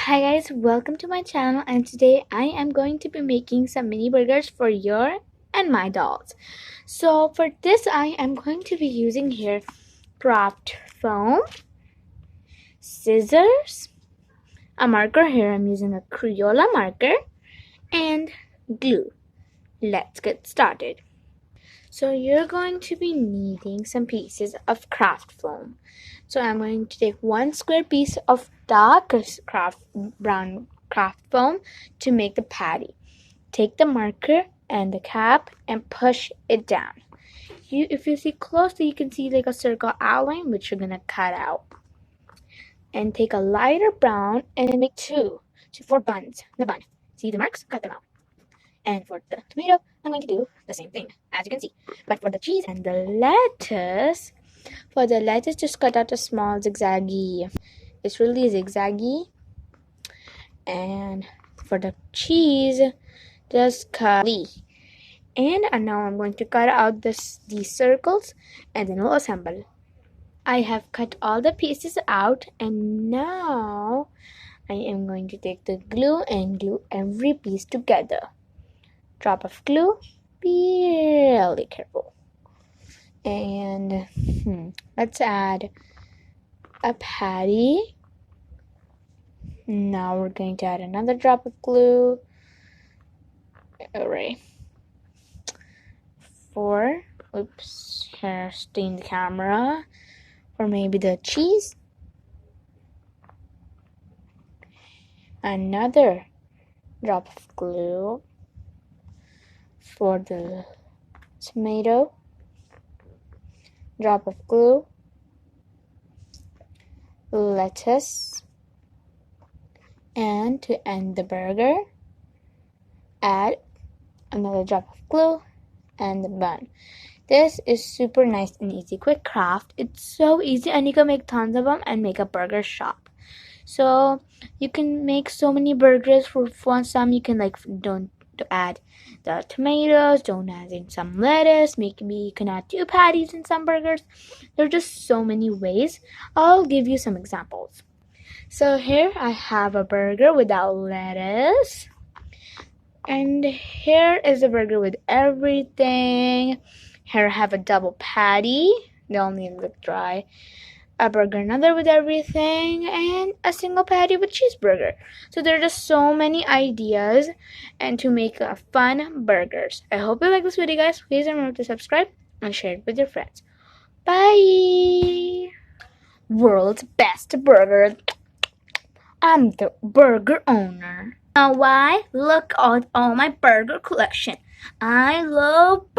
Hi guys, welcome to my channel, and today I am going to be making some mini burgers for your and my dolls. So for this I am going to be using here craft foam, scissors, a marker. Here I'm using a Crayola marker, and glue. Let's get started. So you're going to be needing some pieces of craft foam. So I'm going to take one square piece of dark brown craft foam to make the patty. Take the marker and the cap and push it down. If you see closely, you can see like a circle outline which you're gonna cut out. And take a lighter brown and make two to four buns. The bun. See the marks? Cut them out. And for the tomato, I'm going to do the same thing, as you can see. But for the cheese and the lettuce, just cut out a small zigzaggy. It's really zigzaggy. And for the cheese, just cut and now I'm going to cut out these circles, and then we'll assemble. I have cut all the pieces out, and now I am going to take the glue and glue every piece together. Drop of glue, be really careful. And let's add a patty. Now we're going to add another drop of glue. Alright. Here, stain the camera. Or maybe the cheese. Another drop of glue for the tomato. Drop of glue. Lettuce. And to end the burger, add another drop of glue and the bun. This is super nice and easy. Quick craft. It's so easy, and you can make tons of them and make a burger shop. So you can make so many burgers for fun. Some you can don't add the tomatoes, don't add in some lettuce. Maybe you can add 2 patties in some burgers. There are just so many ways. I'll give you some examples. So here I have a burger without lettuce. And here is a burger with everything. Here I have a double patty. They only look dry. A burger, another with everything, and a single patty with cheeseburger. So there are just so many ideas and to make fun burgers. I hope you like this video, guys. Please remember to subscribe and share it with your friends. Bye! World's best burger. I'm the burger owner. Now why? Look at all my burger collection. I love